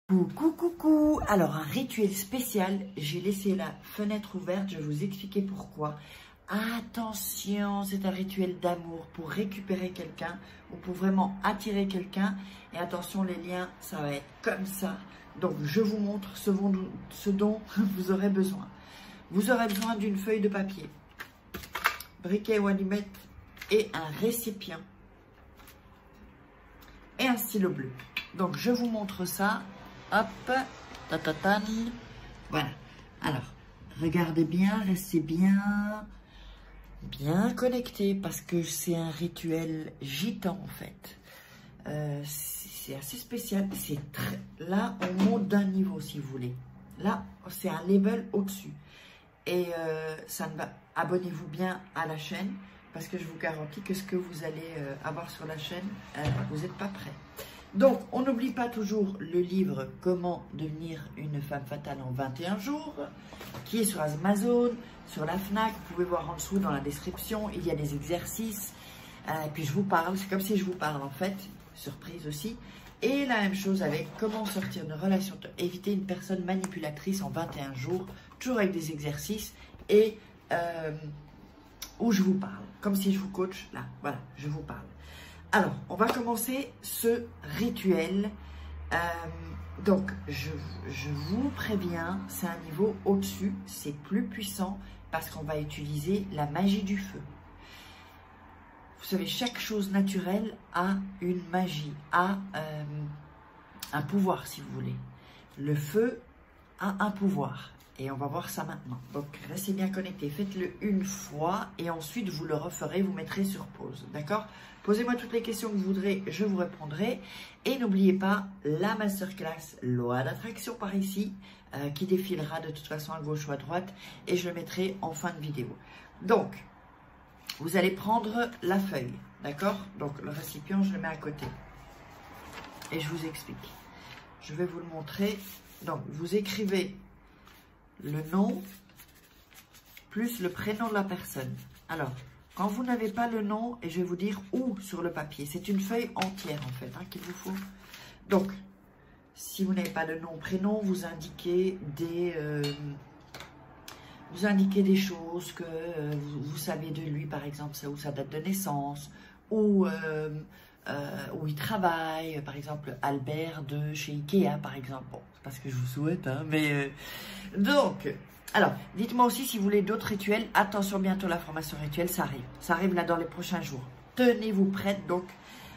Coucou, coucou. Alors, un rituel spécial. J'ai laissé la fenêtre ouverte. Je vais vous expliquer pourquoi. Attention, c'est un rituel d'amour pour récupérer quelqu'un ou pour vraiment attirer quelqu'un. Et attention, les liens, ça va être comme ça. Donc, je vous montre ce dont vous aurez besoin. Vous aurez besoin d'une feuille de papier, briquet ou allumette et un récipient et un stylo bleu. Donc, je vous montre ça. Hop, tatatan. Voilà. Alors, regardez bien, restez bien connectés parce que c'est un rituel gitan en fait. C'est assez spécial. Là, on monte d'un niveau si vous voulez. Là, c'est un level au-dessus. Et abonnez-vous bien à la chaîne parce que je vous garantis que ce que vous allez avoir sur la chaîne, vous n'êtes pas prêts. Donc, on n'oublie pas toujours le livre « Comment devenir une femme fatale en 21 jours » qui est sur Amazon, sur la FNAC. Vous pouvez voir en dessous dans la description, il y a des exercices. Et puis, je vous parle, c'est comme si je vous parle en fait, surprise aussi. Et la même chose avec comment sortir d'une relation, éviter une personne manipulatrice en 21 jours, toujours avec des exercices et où je vous parle, comme si je vous coach, là, voilà, je vous parle. Alors, on va commencer ce rituel. Donc, je vous préviens, c'est un niveau au-dessus, c'est plus puissant parce qu'on va utiliser la magie du feu. Vous savez, chaque chose naturelle a une magie, a un pouvoir si vous voulez. Le feu a un pouvoir et on va voir ça maintenant. Donc, restez bien connectés, faites-le une fois et ensuite vous le referez, vous mettrez sur pause, d'accord? Posez-moi toutes les questions que vous voudrez, je vous répondrai. Et n'oubliez pas la masterclass loi d'attraction par ici, qui défilera de toute façon à gauche ou à droite. Et je le mettrai en fin de vidéo. Donc, vous allez prendre la feuille, d'accord? Donc, le récipient, je le mets à côté. Et je vous explique. Je vais vous le montrer. Donc, vous écrivez le nom plus le prénom de la personne. Alors, quand vous n'avez pas le nom, et je vais vous dire où sur le papier, c'est une feuille entière en fait qu'il vous faut. Donc, si vous n'avez pas le nom, prénom, vous indiquez des choses que vous savez de lui, par exemple, ou sa date de naissance, ou où il travaille, par exemple, Albert de chez Ikea, par exemple. Bon, c'est pas ce que je vous souhaite, hein, mais donc... Alors, dites-moi aussi si vous voulez d'autres rituels. Attention, bientôt la formation rituelle, ça arrive. Ça arrive là dans les prochains jours. Tenez-vous prête, donc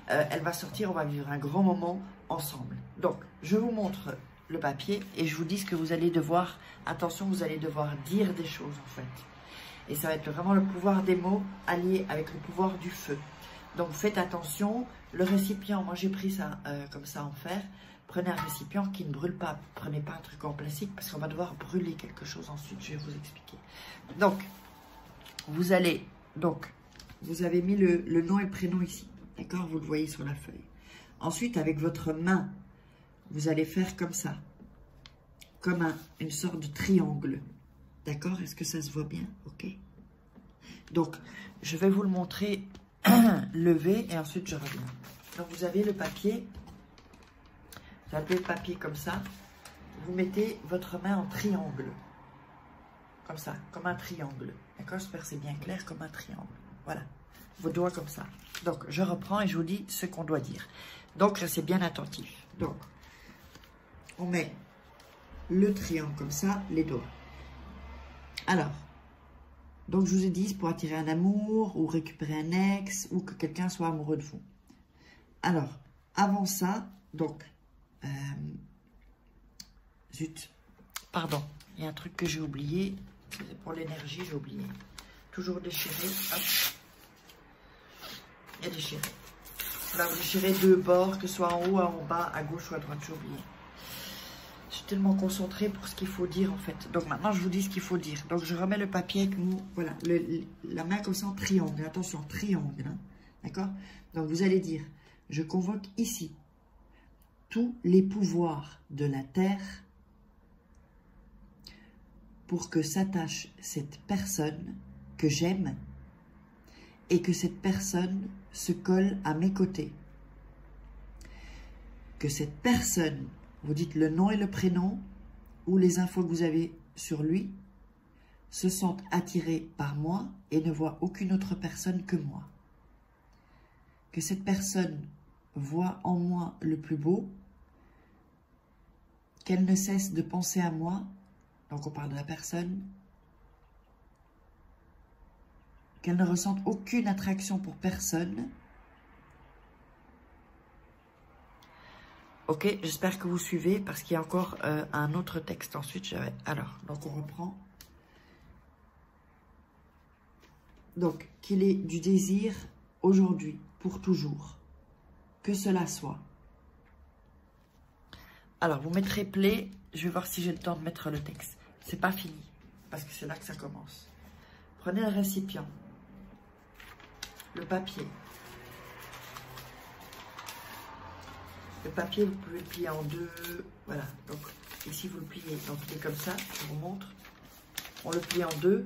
elle va sortir, on va vivre un grand moment ensemble. Donc, je vous montre le papier et je vous dis ce que vous allez devoir, attention, vous allez devoir dire des choses en fait. Et ça va être vraiment le pouvoir des mots allié avec le pouvoir du feu. Donc, faites attention. Le récipient, moi j'ai pris ça comme ça en fer. Prenez un récipient qui ne brûle pas. Prenez pas un truc en plastique parce qu'on va devoir brûler quelque chose ensuite. Je vais vous expliquer. Donc, vous avez mis le nom et le prénom ici. D'accord? Vous le voyez sur la feuille. Ensuite, avec votre main, vous allez faire comme ça. Comme une sorte de triangle. D'accord? Est-ce que ça se voit bien? Ok. Donc, je vais vous le montrer levé et ensuite je reviens. Donc, vous avez le papier. Vous avez le papier comme ça, vous mettez votre main en triangle, comme ça, comme un triangle, d'accord? J'espère que c'est bien clair, comme un triangle, voilà, vos doigts comme ça. Donc, je reprends et je vous dis ce qu'on doit dire. Donc, restez bien attentif. Donc, on met le triangle comme ça, les doigts. Alors, donc je vous ai dit, c'est pour attirer un amour, ou récupérer un ex, ou que quelqu'un soit amoureux de vous. Alors, avant ça, donc, zut, pardon, il y a un truc que j'ai oublié, c'est pour l'énergie, j'ai oublié. Toujours déchirer, hop, et déchirer. Là, vous déchirez deux bords, que ce soit en haut, en bas, à gauche ou à droite, j'ai oublié. Je suis tellement concentrée pour ce qu'il faut dire en fait. Donc maintenant, je vous dis ce qu'il faut dire. Donc je remets le papier avec nous, voilà, la main comme ça en triangle, attention, triangle, hein, d'accord? Donc vous allez dire, je convoque ici tous les pouvoirs de la terre pour que s'attache cette personne que j'aime et que cette personne se colle à mes côtés. Que cette personne Vous dites le nom et le prénom ou les infos que vous avez sur lui, se sentent attirés par moi et ne voient aucune autre personne que moi. Que cette personne voit en moi le plus beau, qu'elle ne cesse de penser à moi, donc on parle de la personne, qu'elle ne ressente aucune attraction pour personne. Ok, j'espère que vous suivez parce qu'il y a encore un autre texte ensuite. Alors, donc on reprend. Donc, qu'il ait du désir aujourd'hui, pour toujours. Que cela soit. Alors, vous mettrez play. Je vais voir si j'ai le temps de mettre le texte. C'est pas fini, parce que c'est là que ça commence. Prenez le récipient. Le papier. Le papier, vous pouvez le plier en deux. Voilà. Donc, ici, vous le pliez. Donc, c'est comme ça. Je vous montre. On le plie en deux.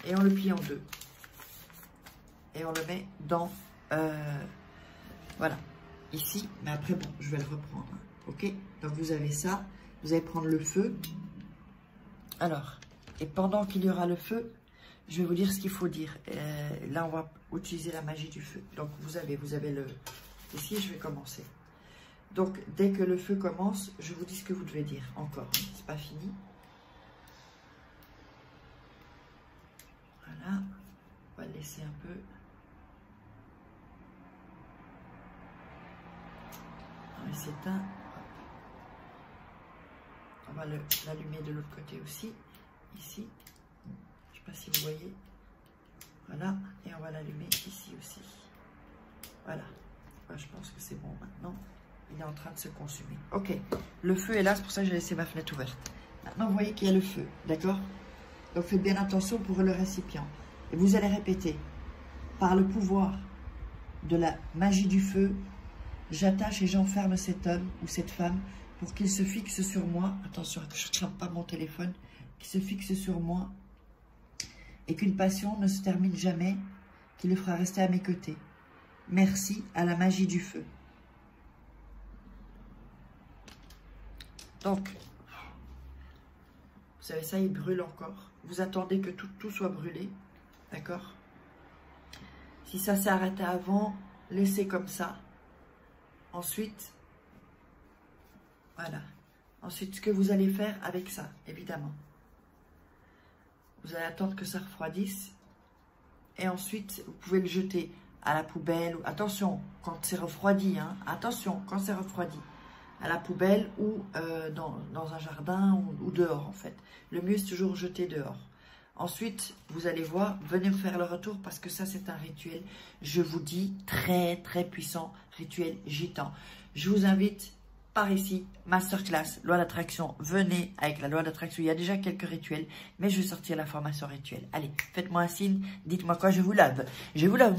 Et on le plie en deux. Et on le met dans... voilà. Ici. Mais après, bon, je vais le reprendre. Ok? Donc, vous avez ça. Vous allez prendre le feu. Alors, et pendant qu'il y aura le feu, je vais vous dire ce qu'il faut dire. Là, on va utiliser la magie du feu. Donc, vous avez le... Ici, je vais commencer. Donc, dès que le feu commence, je vous dis ce que vous devez dire. Encore, c'est pas fini. Voilà. On va le laisser un peu. On s'éteint. On va l'allumer de l'autre côté aussi. Ici. Je ne sais pas si vous voyez. Voilà. Et on va l'allumer ici aussi. Voilà. Je pense que c'est bon maintenant. Il est en train de se consumer. Ok. Le feu est là. C'est pour ça que j'ai laissé ma fenêtre ouverte. Maintenant, vous voyez qu'il y a le feu. D'accord? Donc, faites bien attention pour le récipient. Et vous allez répéter. Par le pouvoir de la magie du feu, j'attache et j'enferme cet homme ou cette femme pour qu'il se fixe sur moi. Attention que je ne trempe pas mon téléphone. Qu'il se fixe sur moi. Et qu'une passion ne se termine jamais. Qui le fera rester à mes côtés. Merci à la magie du feu. Donc, vous savez ça, il brûle encore. Vous attendez que tout soit brûlé. D'accord? Si ça s'est arrêté avant, laissez comme ça. Ensuite, voilà. Ensuite, ce que vous allez faire avec ça, évidemment. Vous allez attendre que ça refroidisse. Et ensuite, vous pouvez le jeter à la poubelle. Attention, quand c'est refroidi, hein, attention, quand c'est refroidi, à la poubelle ou dans un jardin ou dehors, en fait. Le mieux, c'est toujours jeter dehors. Ensuite, vous allez voir, venez me faire le retour parce que ça, c'est un rituel, je vous dis, très, très puissant, rituel gitan. Je vous invite par ici, masterclass, loi d'attraction. Venez avec la loi d'attraction. Il y a déjà quelques rituels, mais je vais sortir la formation rituelle. Allez, faites-moi un signe, dites-moi quoi, je vous lave. Je vous lave.